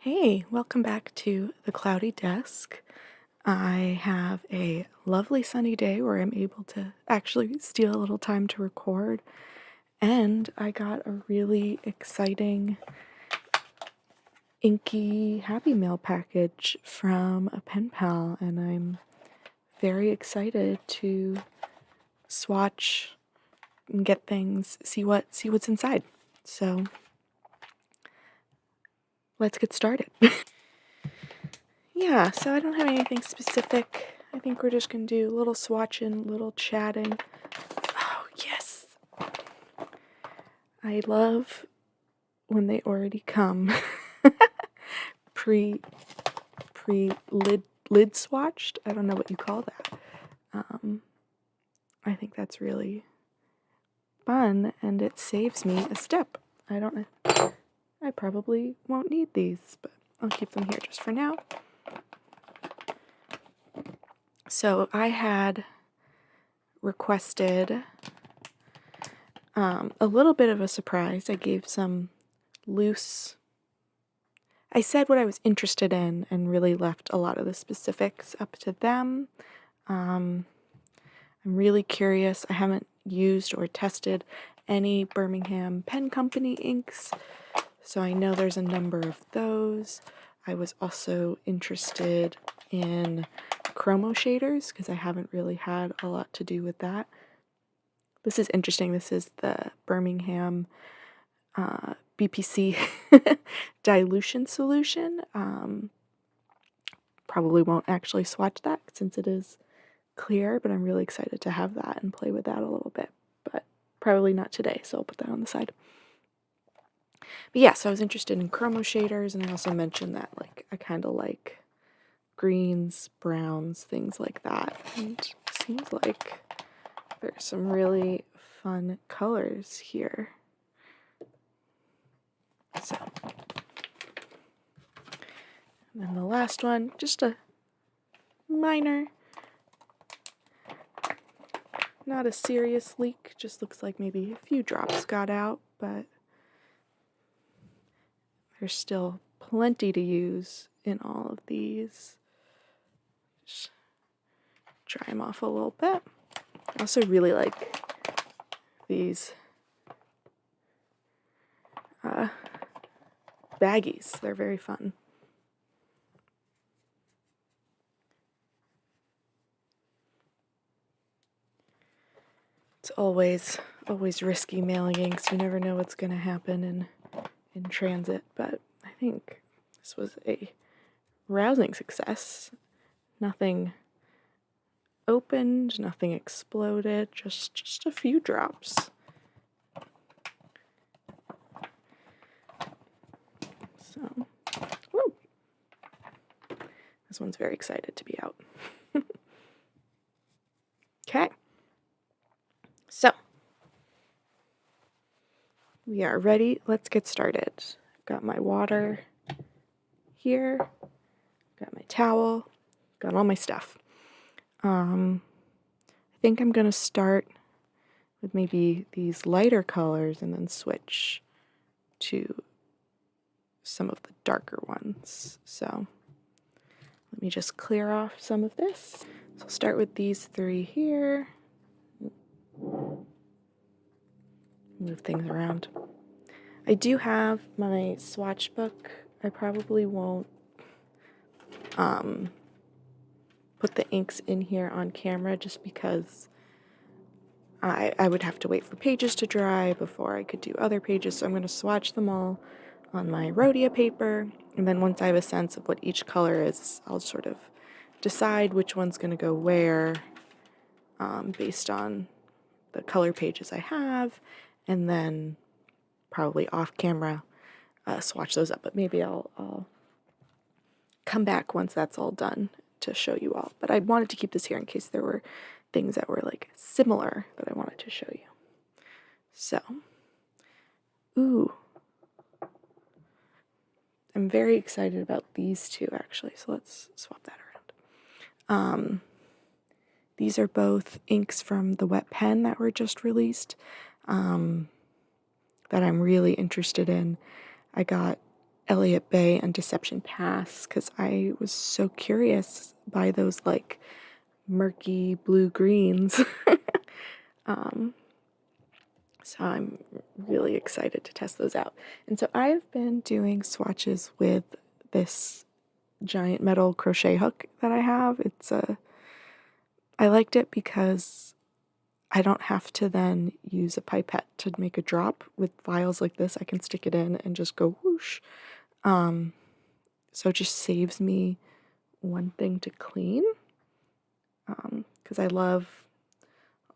Hey, welcome back to the Cloudy Desk. I have a lovely sunny day where I'm able to actually steal a little time to record, and I got a really exciting inky Happy Mail package from a pen pal, and I'm very excited to swatch and get things, see what's inside. So let's get started. Yeah, so I don't have anything specific. I think we're just gonna do a little swatching, little chatting. Oh, yes! I love when they already come pre lid swatched. I don't know what you call that. I think that's really fun, and it saves me a step. I don't know. I probably won't need these, but I'll keep them here just for now. So I had requested a little bit of a surprise. I gave some loose. I said what I was interested in and really left a lot of the specifics up to them. I'm really curious. I haven't used or tested any Birmingham Pen Company inks, so I know there's a number of those. I was also interested in chromo shaders because I haven't really had a lot to do with that. This is interesting. This is the Birmingham BPC dilution solution. Probably won't actually swatch that since it is clear, but I'm really excited to have that and play with that a little bit, but probably not today, so I'll put that on the side. But yeah, so I was interested in chromo shaders, and I also mentioned that I kind of like greens, browns, things like that, and it seems like there's some really fun colors here. So, and then the last one, just a minor, not a serious leak, just looks like maybe a few drops got out, but there's still plenty to use in all of these. Just dry them off a little bit. I also really like these baggies. They're very fun. It's always risky mailing inks. You never know what's going to happen in transit, but I think this was a rousing success. Nothing opened, nothing exploded, just a few drops. So, woo! This one's very excited to be out. Okay. So, we are ready. Let's get started. Got my water here. Got my towel. Got all my stuff. I think I'm going to start with maybe these lighter colors and then switch to some of the darker ones. So let me just clear off some of this. So I'll start with these three here. Move things around. I do have my swatch book. I probably won't put the inks in here on camera just because I would have to wait for pages to dry before I could do other pages, so I'm going to swatch them all on my Rhodia paper, and then once I have a sense of what each color is, I'll sort of decide which one's going to go where based on the color pages I have, and then probably off camera swatch those up, but maybe I'll come back once that's all done to show you all. But I wanted to keep this here in case there were things that were similar that I wanted to show you. So, ooh, I'm very excited about these two actually, so let's swap that around. These are both inks from the wet pen that were just released that I'm really interested in. I got Elliott Bay and Deception Pass because I was so curious by those like murky blue greens. So I'm really excited to test those out. And so I've been doing swatches with this giant metal crochet hook that I have. I liked it because I don't have to then use a pipette to make a drop. With vials like this, I can stick it in and just go whoosh. So it just saves me one thing to clean. Because I love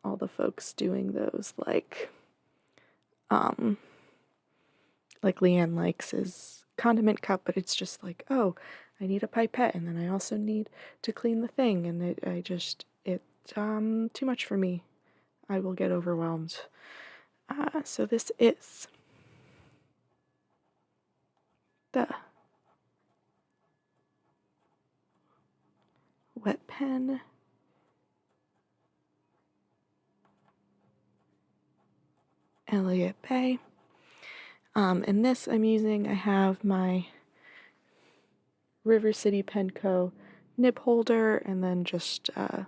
all the folks doing those like Leanne likes is condiment cup, but it's just like, oh, I need a pipette and then I also need to clean the thing, and it's too much for me. I will get overwhelmed. So this is the wet pen Elliott Bay. In this I'm using, I have my River City Penco nib holder and then just a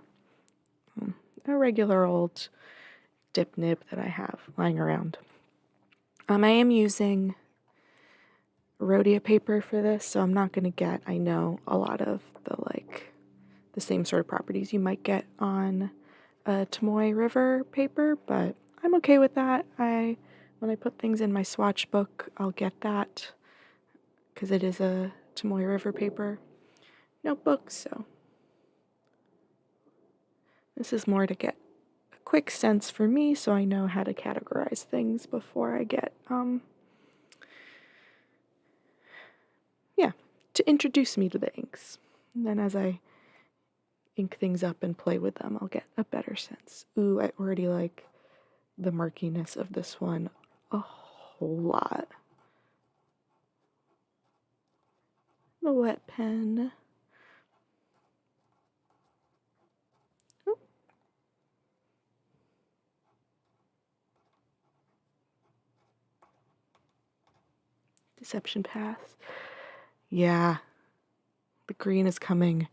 regular old dip nib that I have lying around. I am using Rhodia paper for this, so I'm not going to get, I know, a lot of the same sort of properties you might get on a Tomoe River paper, but I'm okay with that. When I put things in my swatch book, I'll get that because it is a Tomoe River paper notebook, so this is more to get a quick sense for me so I know how to categorize things before I get, to introduce me to the inks. And then as I ink things up and play with them, I'll get a better sense. Ooh, I already like the murkiness of this one a whole lot. The wet pen. Oh. Deception Pass. Yeah, the green is coming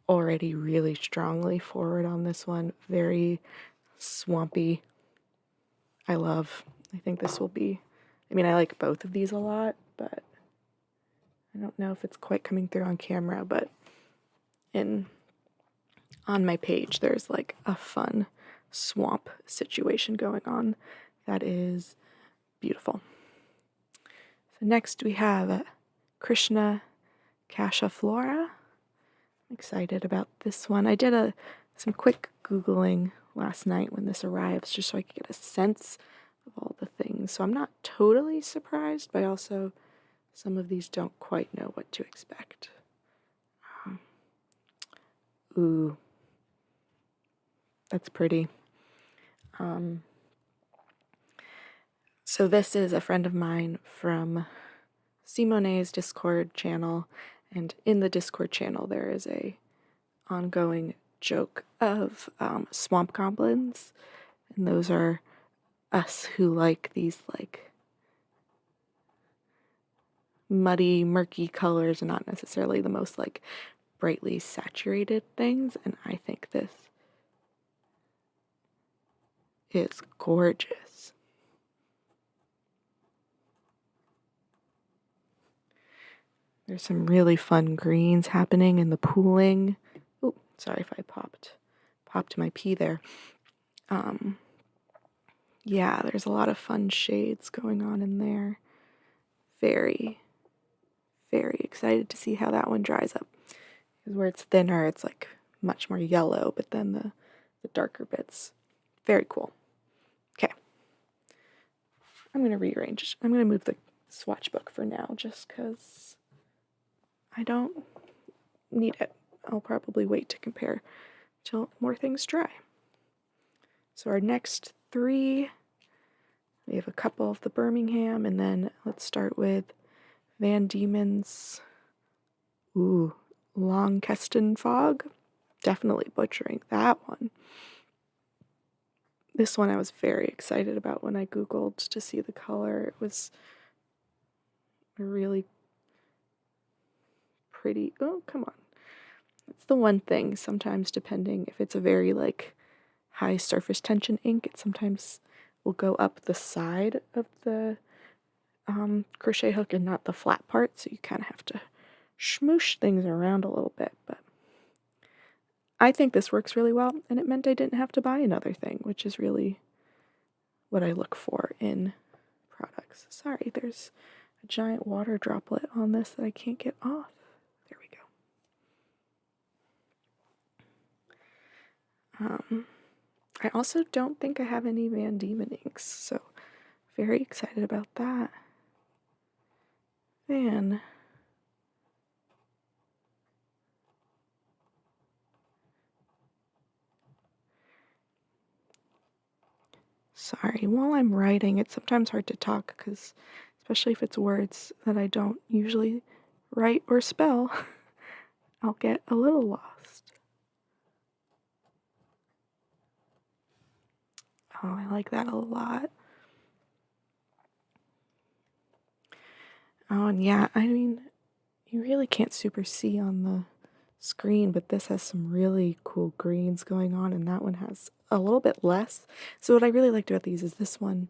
already really strongly forward on this one. Very swampy. I think this will be, I mean, I like both of these a lot, but I don't know if it's quite coming through on camera, but on my page there's like a fun swamp situation going on that is beautiful. So next we have Krishna Kasha Flora. I'm excited about this one. I did some quick Googling last night when this arrives just so I could get a sense of all the things. So I'm not totally surprised, but also some of these don't quite know what to expect. Ooh, that's pretty. So this is a friend of mine from Simone's Discord channel, and in the Discord channel there is a ongoing joke of swamp goblins, and those are us who like these like muddy, murky colors and not necessarily the most like brightly saturated things, and I think this is gorgeous. There's some really fun greens happening in the pooling. Oh, sorry if I popped my pea there. Yeah, there's a lot of fun shades going on in there. Very, very excited to see how that one dries up. Because where it's thinner, it's like much more yellow, but then the darker bits, very cool. Okay, I'm going to rearrange. I'm going to move the swatch book for now just because I don't need it. I'll probably wait to compare till more things dry. So our next three, we have a couple of the Birmingham, and then let's start with Van Diemen's, Long Keston Fog. Definitely butchering that one. This one I was very excited about when I Googled to see the color. It was a really pretty. Oh, come on. It's the one thing sometimes, depending if it's a very like high surface tension ink, it sometimes will go up the side of the crochet hook and not the flat part, so you kind of have to smoosh things around a little bit. But I think this works really well, and it meant I didn't have to buy another thing, which is really what I look for in products. Sorry, there's a giant water droplet on this that I can't get off. There we go. I also don't think I have any Van Diemen inks, so very excited about that. Man. Sorry, while I'm writing, it's sometimes hard to talk because, especially if it's words that I don't usually write or spell, I'll get a little lost. Oh, I like that a lot. Oh, and yeah, I mean, you really can't super see on the screen, but this has some really cool greens going on, and that one has a little bit less. So what I really liked about these is this one,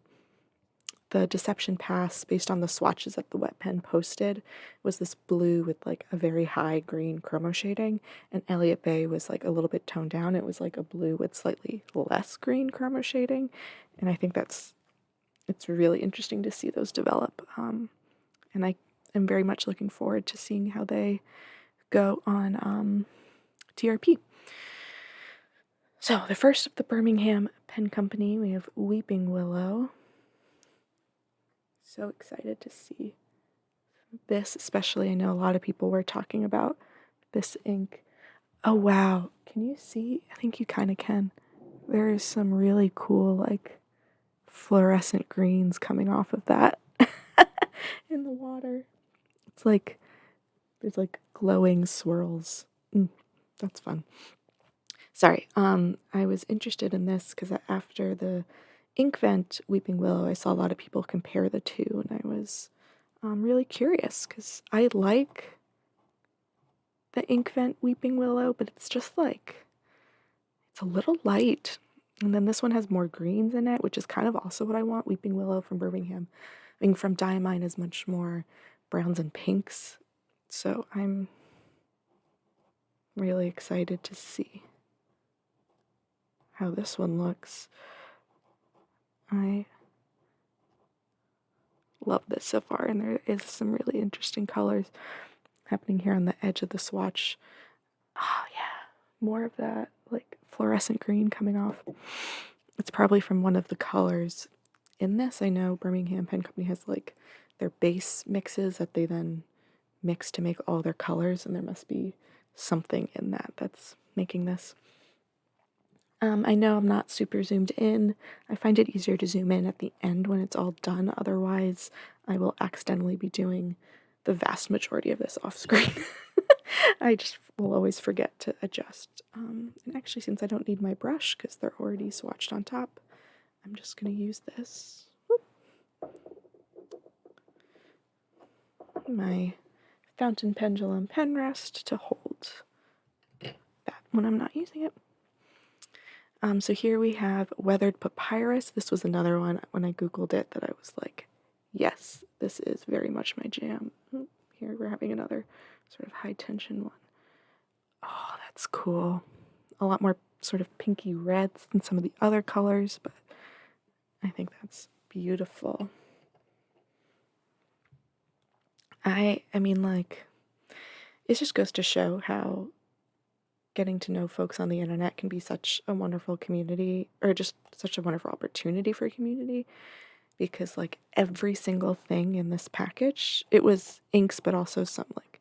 the Deception Pass, based on the swatches that the wet pen posted, was this blue with like a very high green chromo shading, and Elliott Bay was like a little bit toned down. It was like a blue with slightly less green chromo shading, and I think it's really interesting to see those develop. And I am very much looking forward to seeing how they go on TRP. So the first of the Birmingham Pen Company, we have Weeping Willow. So excited to see this, especially. I know a lot of people were talking about this ink. Oh wow, can you see? I think you kind of can. There is some really cool like fluorescent greens coming off of that in the water. It's like there's like glowing swirls. That's fun. Sorry, I was interested in this because after the Inkvent Weeping Willow, I saw a lot of people compare the two, and I was really curious because I like the Inkvent Weeping Willow, but it's just like, it's a little light. And then this one has more greens in it, which is kind of also what I want. Weeping Willow from Birmingham. I mean, from Diamine is much more browns and pinks. So I'm really excited to see how this one looks. I love this so far, and there is some really interesting colors happening here on the edge of the swatch. Oh yeah, more of that like fluorescent green coming off. It's probably from one of the colors in this. I know Birmingham Pen Company has like their base mixes that they then mix to make all their colors, and there must be something in that that's making this. I know I'm not super zoomed in. I find it easier to zoom in at the end when it's all done. Otherwise, I will accidentally be doing the vast majority of this off screen. I just will always forget to adjust. And actually, since I don't need my brush because they're already swatched on top, I'm just going to use this. Whoop. My fountain pendulum pen rest to hold that when I'm not using it. So here we have Weathered Papyrus. This was another one when I googled it that I was like, yes, this is very much my jam. Here we're having another sort of high tension one. Oh, that's cool. A lot more sort of pinky reds than some of the other colors, but I think that's beautiful. I mean, like, it just goes to show how getting to know folks on the internet can be such a wonderful community, or just such a wonderful opportunity for community, because like every single thing in this package, it was inks, but also some like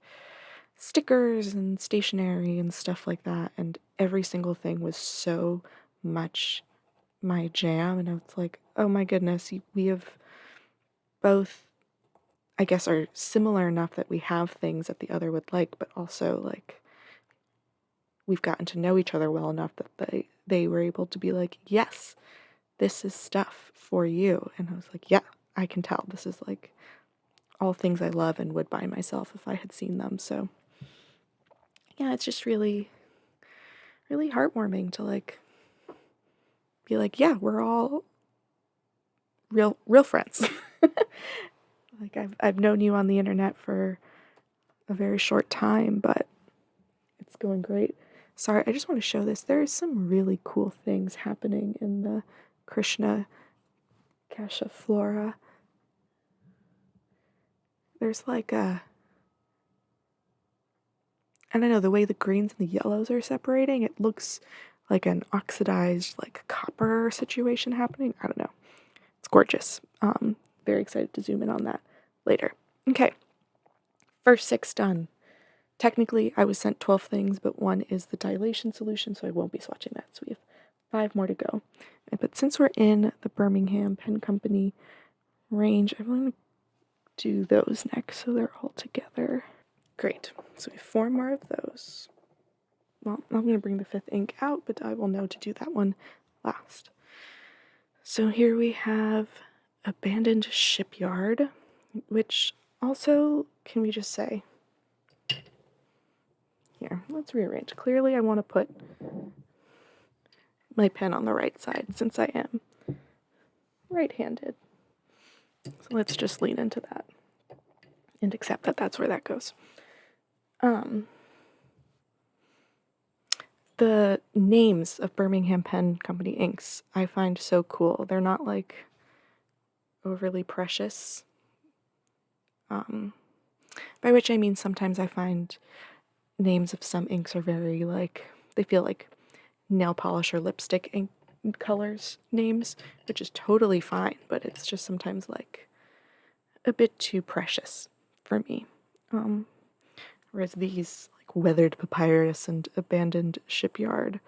stickers and stationery and stuff like that, and every single thing was so much my jam, and I was like, oh my goodness, we have both, I guess, are similar enough that we have things that the other would like, but also like we've gotten to know each other well enough that they were able to be like, yes, this is stuff for you. And I was like, yeah, I can tell. This is like all things I love and would buy myself if I had seen them. So yeah, it's just really, really heartwarming to like be like, yeah, we're all real friends. Like I've known you on the internet for a very short time, but it's going great. Sorry, I just want to show this. There's some really cool things happening in the Krishna Kasha flora. There's like a, I don't know, the way the greens and the yellows are separating, it looks like an oxidized like copper situation happening. I don't know. It's gorgeous. Very excited to zoom in on that later. Okay, first 6 done. Technically, I was sent 12 things, but 1 is the dilation solution, so I won't be swatching that. So we have 5 more to go. But since we're in the Birmingham Pen Company range, I'm going to do those next, so they're all together. Great. So we have 4 more of those. Well, I'm going to bring the 5th ink out, but I will know to do that one last. So here we have Abandoned Shipyard, which also, can we just say, here, let's rearrange. Clearly I want to put my pen on the right side since I am right-handed. So let's just lean into that and accept that that's where that goes. The names of Birmingham Pen Company inks I find so cool. They're not like overly precious. By which I mean sometimes I find names of some inks are very like, they feel like nail polish or lipstick ink colors names, which is totally fine, but it's just sometimes like a bit too precious for me. Whereas these, like Weathered Papyrus and Abandoned Shipyard,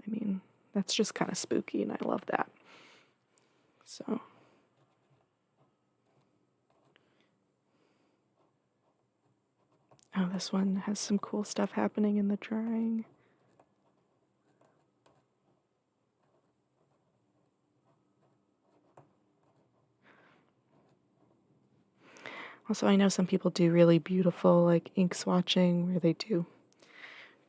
I mean, that's just kind of spooky, and I love that. So. Oh, this one has some cool stuff happening in the drawing. Also, I know some people do really beautiful like ink swatching where they do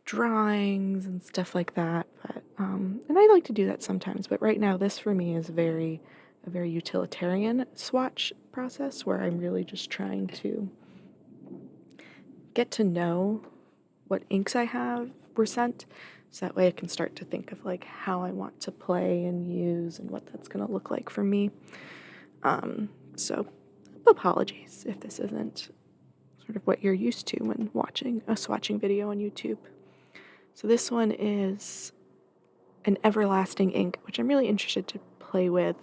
drawings and stuff like that, but and I like to do that sometimes, but right now this for me is a very utilitarian swatch process where I'm really just trying to get to know what inks I have were sent, so that way I can start to think of like how I want to play and use and what that's going to look like for me. So apologies if this isn't sort of what you're used to when watching a swatching video on YouTube. So this one is an everlasting ink, which I'm really interested to play with,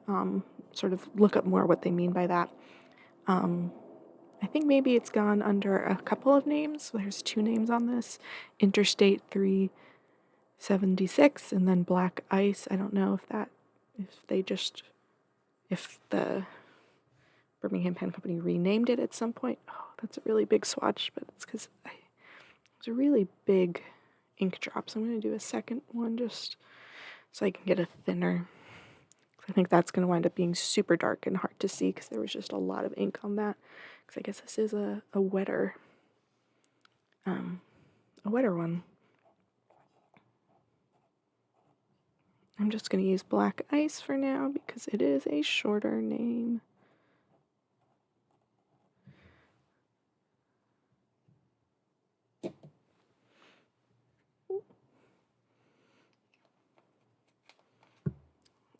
sort of look up more what they mean by that. I think maybe it's gone under a couple of names. There's 2 names on this, Interstate 376 and then Black Ice. I don't know if the Birmingham Pen Company renamed it at some point. Oh, that's a really big swatch, but it's because it's a really big ink drop. So I'm going to do a second one just so I can get a thinner. I think that's going to wind up being super dark and hard to see because there was just a lot of ink on that. Because I guess this is a wetter one. I'm just going to use Black Ice for now because it is a shorter name.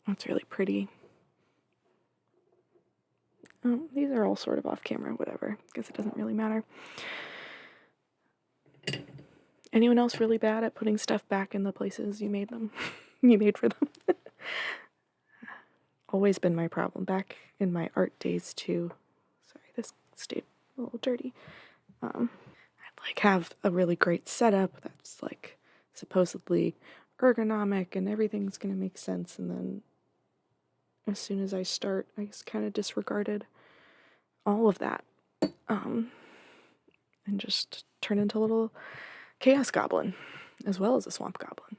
That's really pretty. These are all sort of off camera, whatever. Guess it doesn't really matter. Anyone else really bad at putting stuff back in the places you made them? You made for them? Always been my problem back in my art days too. Sorry, this stayed a little dirty. I'd like have a really great setup that's like supposedly ergonomic and everything's gonna make sense, and then as soon as I start, I just kind of disregarded all of that, and just turn into a little chaos goblin as well as a swamp goblin.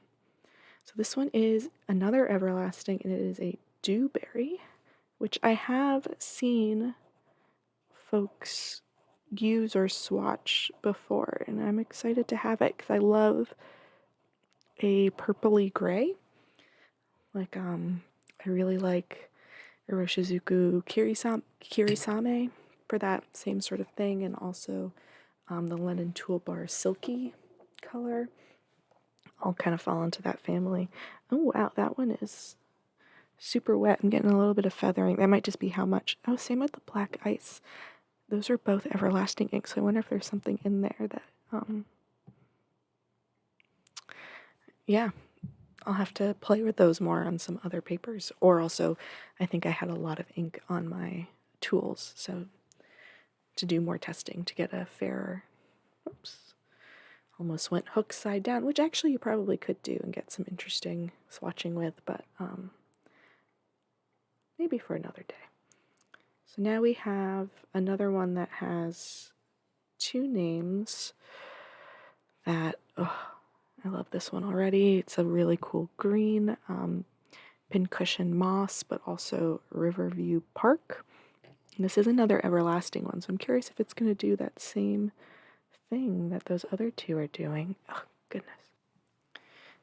So this one is another everlasting, and it is a dewberry, which I have seen folks use or swatch before, and I'm excited to have it because I love a purpley gray. Like, I really like Iroshizuku Kirisame for that same sort of thing, and also the Lennon Toolbar Silky color all kind of fall into that family. Oh wow, that one is super wet. I'm getting a little bit of feathering. That might just be how much. Oh, same with the black ice. Those are both everlasting inks, so I wonder if there's something in there that, yeah, I'll have to play with those more on some other papers. Or also, I think I had a lot of ink on my tools, so to do more testing to get a fairer, oops, almost went hook side down, which actually you probably could do and get some interesting swatching with, but maybe for another day. So now we have another one that has two names that, oh, I love this one already. It's a really cool green, pincushion moss, but also Riverview Park. And this is another everlasting one, so I'm curious if it's going to do that same thing that those other two are doing. Oh, goodness.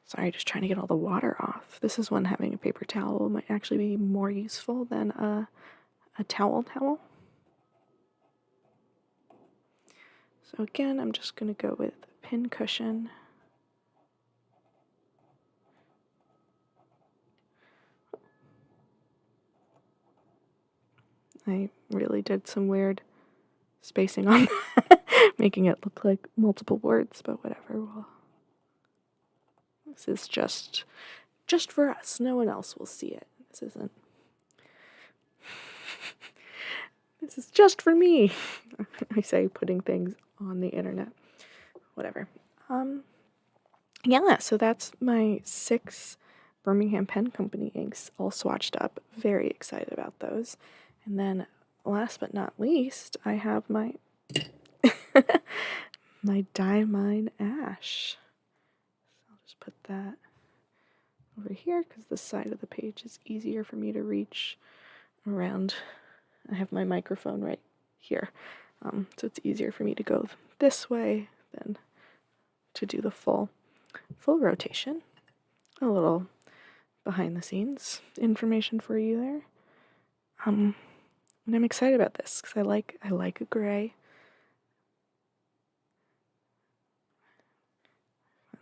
Sorry, just trying to get all the water off. This is one having a paper towel might actually be more useful than a towel. So again, I'm just going to go with pincushion. I really did some weird spacing on that, making it look like multiple words, but whatever. Well, this is just for us. No one else will see it. This is just for me. I say putting things on the internet. Whatever. Yeah, so that's my 6 Birmingham Pen Company inks all swatched up. Very excited about those. And then last but not least, I have my my Diamine Ash. So I'll just put that over here because the side of the page is easier for me to reach around. I have my microphone right here, so it's easier for me to go this way than to do the full rotation. A little behind the scenes information for you there. And I'm excited about this because I like a gray.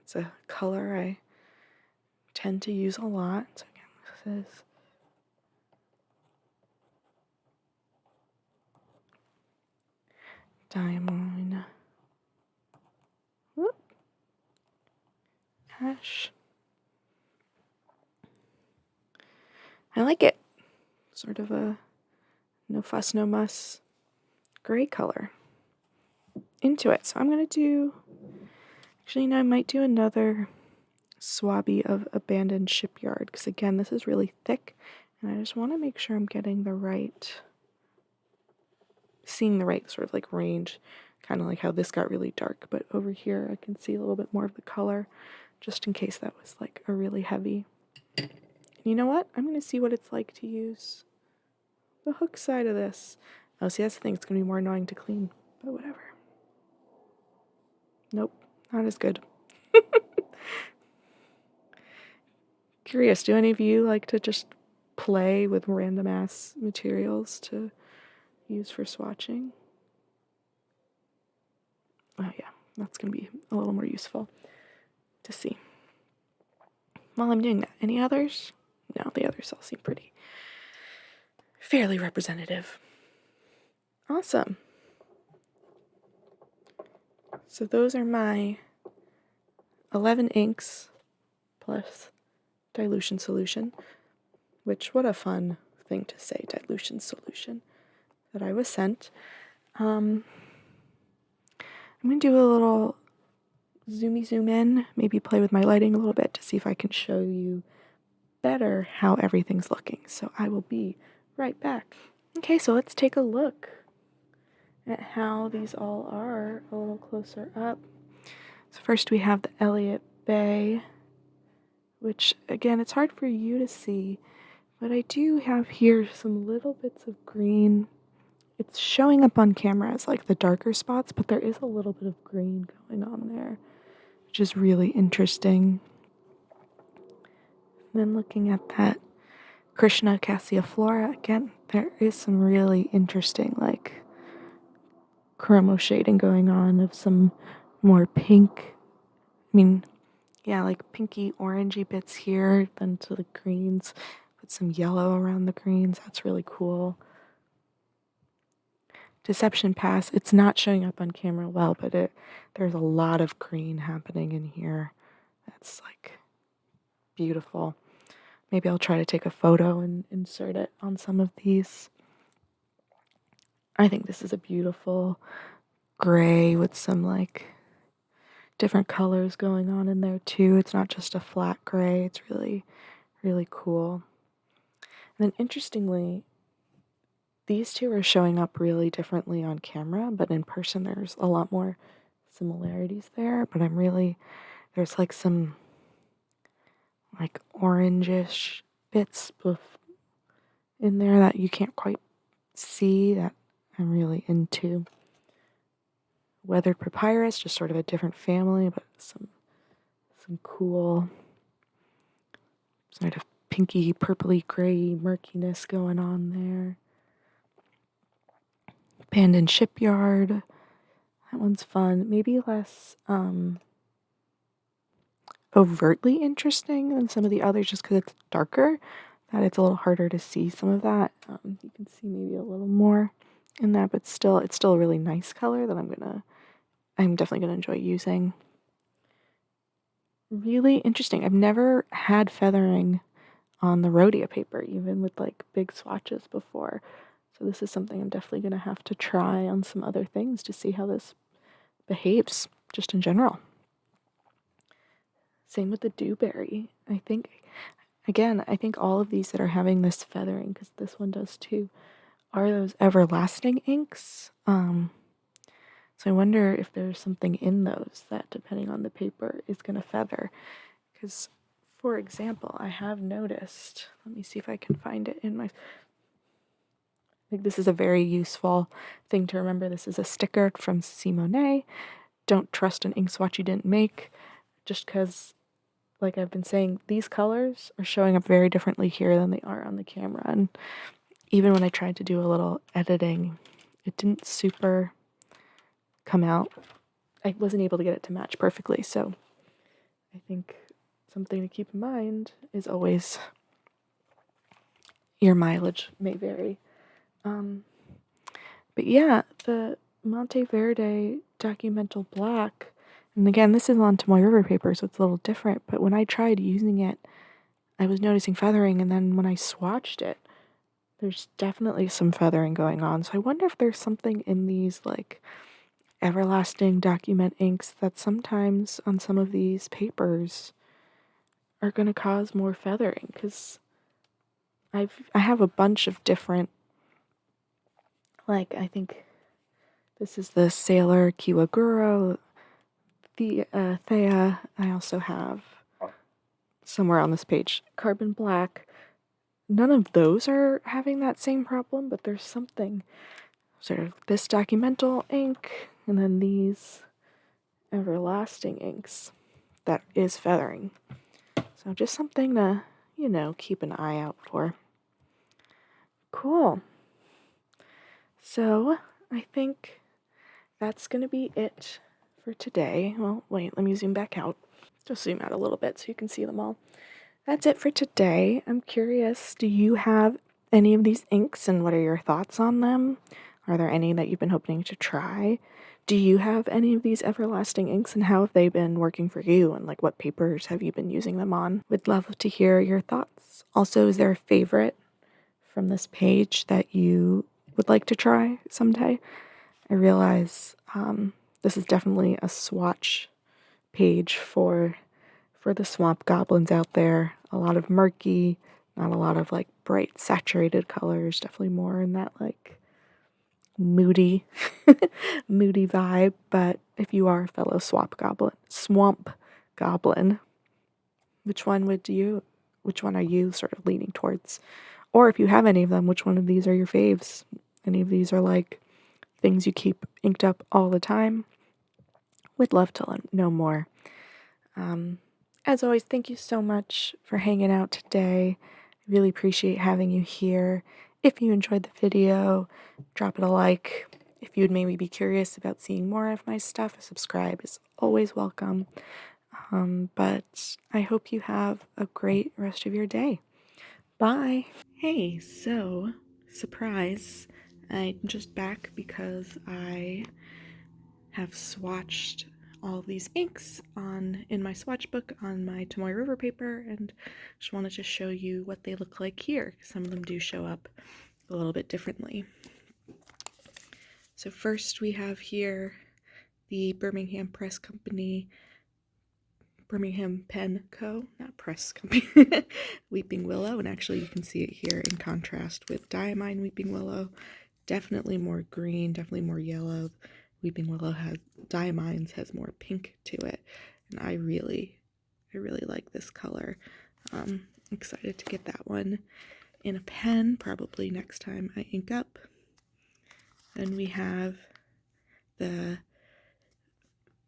It's a color I tend to use a lot. So again, this is Diamine Ash. I like it. Sort of a no fuss, no muss gray color into it. So I'm going to do, actually, no, I might do another swabby of Abandoned Shipyard because, again, this is really thick and I just want to make sure I'm getting the right, seeing the right sort of like range, kind of like how this got really dark, but over here I can see a little bit more of the color just in case that was like a really heavy. And you know what? I'm going to see what it's like to use the hook side of this. Oh, see, that's the thing. It's going to be more annoying to clean, but whatever. Nope, not as good. Curious, do any of you like to just play with random ass materials to use for swatching? Oh yeah, that's going to be a little more useful to see. While I'm doing that, any others? No, the others all seem pretty fairly representative. Awesome. So those are my 11 inks plus dilution solution, which, what a fun thing to say, dilution solution, that I was sent. I'm going to do a little zoom in, maybe play with my lighting a little bit to see if I can show you better how everything's looking. So I will be right back. Okay, so let's take a look at how these all are a little closer up. So first we have the Elliott Bay, which again, it's hard for you to see, but I do have here some little bits of green it's showing up on camera as like the darker spots, but there is a little bit of green going on there, which is really interesting. And then looking at that Krishna Cassiiflora again, there is some really interesting like chromo shading going on of some more pink. I mean, yeah, like pinky orangey bits here, then to the greens, with some yellow around the greens. That's really cool. Deception Pass, it's not showing up on camera well, but there's a lot of green happening in here. That's like beautiful. Maybe I'll try to take a photo and insert it on some of these. I think this is a beautiful gray with some like different colors going on in there too. It's not just a flat gray. It's really, really cool. And then interestingly, these two are showing up really differently on camera, but in person there's a lot more similarities there. But there's like some like orangish bits in there that you can't quite see that I'm really into. Weathered Papyrus, just sort of a different family, but some cool sort of pinky, purpley, gray murkiness going on there. Abandoned Shipyard, that one's fun. Maybe less overtly interesting than some of the others just because it's darker, that it's a little harder to see some of that. You can see maybe a little more in that, but still, it's still a really nice color that I'm definitely gonna enjoy using. Really interesting. I've never had feathering on the Rhodia paper, even with like big swatches before. So this is something I'm definitely gonna have to try on some other things to see how this behaves just in general. Same with the Dewberry. I think all of these that are having this feathering, because this one does too, are those everlasting inks. So I wonder if there's something in those that, depending on the paper, is going to feather. Because, for example, I have noticed, let me see if I can find it in my... I think this is a very useful thing to remember. This is a sticker from Simone. Don't trust an ink swatch you didn't make, just because, like I've been saying, these colors are showing up very differently here than they are on the camera. And even when I tried to do a little editing, it didn't super come out. I wasn't able to get it to match perfectly. So I think something to keep in mind is always your mileage may vary. But yeah, the Monteverde Documental Black, and again, this is on Tomoe River paper, so it's a little different, but when I tried using it, I was noticing feathering, and then when I swatched it, there's definitely some feathering going on. So I wonder if there's something in these, like, everlasting document inks that sometimes on some of these papers are going to cause more feathering, because I have a bunch of different, like, I think this is the Sailor Kiwaguro, the Thea. I also have somewhere on this page Carbon Black. None of those are having that same problem, but there's something sort of this documental ink and then these everlasting inks that is feathering. So just something to, keep an eye out for. Cool. So I think that's going to be it for today. Well, wait, let me zoom back out. Just zoom out a little bit so you can see them all. That's it for today. I'm curious, do you have any of these inks and what are your thoughts on them? Are there any that you've been hoping to try? Do you have any of these everlasting inks and how have they been working for you and like what papers have you been using them on? Would love to hear your thoughts. Also, is there a favorite from this page that you would like to try someday? I realize this is definitely a swatch page for the swamp goblins out there. A lot of murky, not a lot of like bright saturated colors, definitely more in that like moody vibe. But if you are a fellow swamp goblin, which one are you sort of leaning towards? Or if you have any of them, which one of these are your faves? any of these are like things you keep inked up all the time, would love to know more. As always, thank you so much for hanging out today. I really appreciate having you here. If you enjoyed the video, drop it a like. If you'd maybe be curious about seeing more of my stuff, a subscribe is always welcome. But I hope you have a great rest of your day. Bye. Hey, so, surprise, I'm just back because I have swatched all of these inks in my swatchbook on my Tomoe River paper, and just wanted to show you what they look like here. Some of them do show up a little bit differently. So first we have here the Birmingham Pen Co., not Press Company, Weeping Willow, and actually you can see it here in contrast with Diamine Weeping Willow. Definitely more green, definitely more yellow. Weeping Willow Diamine's has more pink to it, and I really like this color. I'm excited to get that one in a pen, probably next time I ink up. Then we have the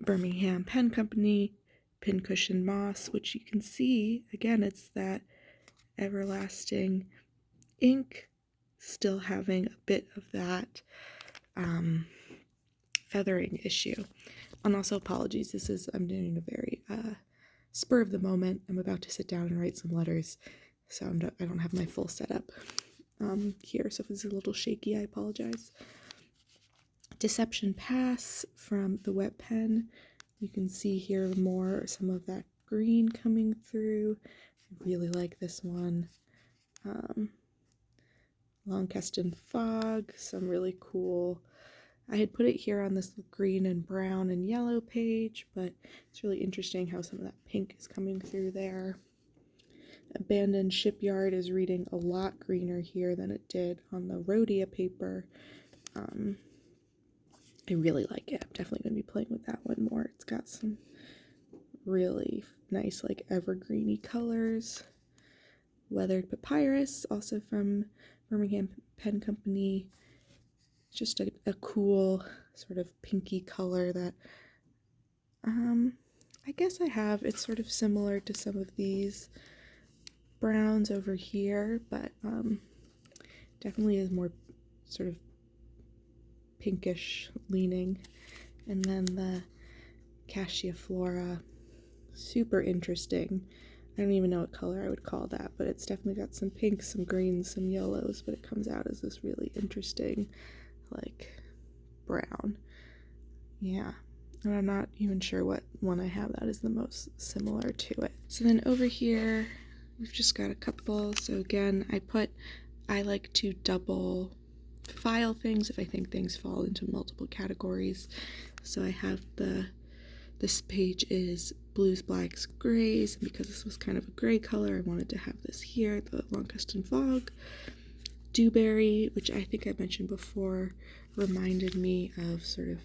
Birmingham Pen Company Pincushion Moss, which you can see, again, it's that everlasting ink, still having a bit of that feathering issue. And also apologies, I'm doing a very spur of the moment. I'm about to sit down and write some letters, so I don't have my full setup here, so if it's a little shaky, I apologize. Deception Pass from the Wet Pen. You can see here some of that green coming through. I really like this one. Launceston Fog, some really cool. I had put it here on this green and brown and yellow page, but it's really interesting how some of that pink is coming through there. Abandoned Shipyard is reading a lot greener here than it did on the Rhodia paper. I really like it. I'm definitely going to be playing with that one more. It's got some really nice, like, evergreeny colors. Weathered Papyrus, also from Birmingham Pen Company. Just a cool sort of pinky color that I guess it's sort of similar to some of these browns over here, but definitely is more sort of pinkish leaning. And then the Cassia Flora, super interesting. I don't even know what color I would call that, but it's definitely got some pinks, some greens, some yellows, but it comes out as this really interesting, like, brown. Yeah, and I'm not even sure what one I have that is the most similar to it. So then over here, we've just got a couple. So again, I like to double file things if I think things fall into multiple categories. So I have this page is blues, blacks, grays, and because this was kind of a gray color, I wanted to have this here, the Launceston Fog. Dewberry, which I think I mentioned before, reminded me of sort of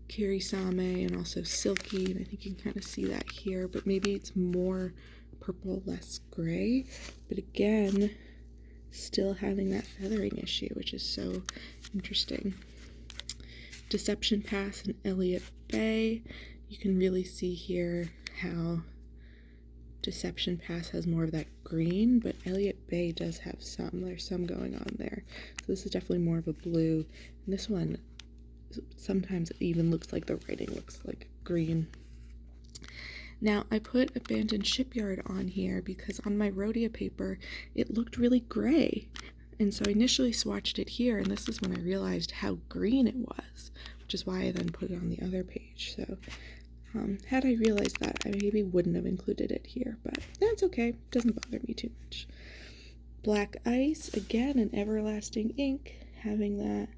Kirisame and also Silky, and I think you can kind of see that here, but maybe it's more purple, less gray, but again, still having that feathering issue, which is so interesting. Deception Pass and Elliott Bay. You can really see here how Deception Pass has more of that green, but Elliott Bay does have there's some going on there. So this is definitely more of a blue, and this one, sometimes it even looks like the writing looks like green. Now, I put Abandoned Shipyard on here because on my Rhodia paper, it looked really gray. And so I initially swatched it here, and this is when I realized how green it was, which is why I then put it on the other page. So had I realized that, I maybe wouldn't have included it here, but that's okay. It doesn't bother me too much. Black Ice, again, an everlasting ink, having that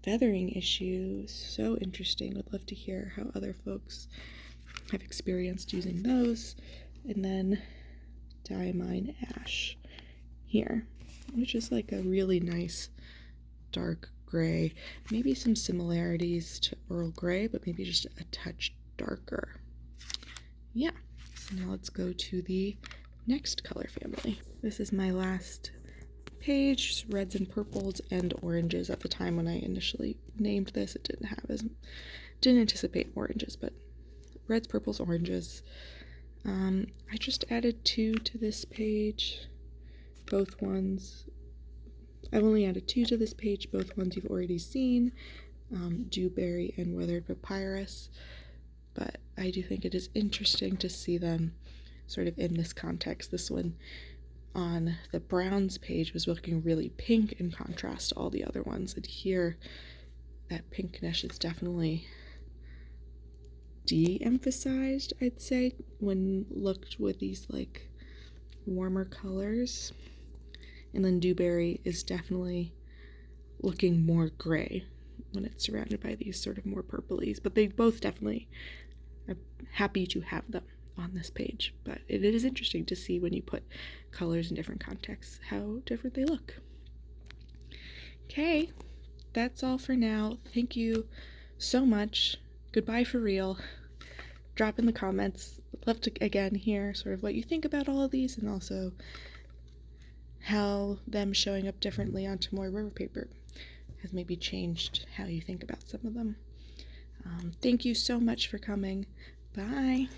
feathering issue. So interesting. Would love to hear how other folks have experienced using those. And then Diamine Ash here, which is like a really nice dark gray. Maybe some similarities to Earl Grey, but maybe just a touch darker. Yeah, so now let's go to the next color family. This is my last page, just reds and purples and oranges. At the time when I initially named this, it didn't anticipate oranges, but reds, purples, oranges. I just added 2 to this page, both ones. I've only added 2 to this page, both ones you've already seen, dewberry and weathered papyrus, but I do think it is interesting to see them sort of in this context. This one on the browns page was looking really pink in contrast to all the other ones, and here that pinkness is definitely de-emphasized, I'd say, when looked with these like warmer colors. And then dewberry is definitely looking more gray when it's surrounded by these sort of more purplies, but they both definitely are happy to have them on this page. But it is interesting to see when you put colors in different contexts how different they look. Okay, that's all for now. Thank you so much. Goodbye for real. Drop in the comments. I'd love to again hear sort of what you think about all of these, and also how them showing up differently onto more river paper has maybe changed how you think about some of them. Thank you so much for coming. Bye.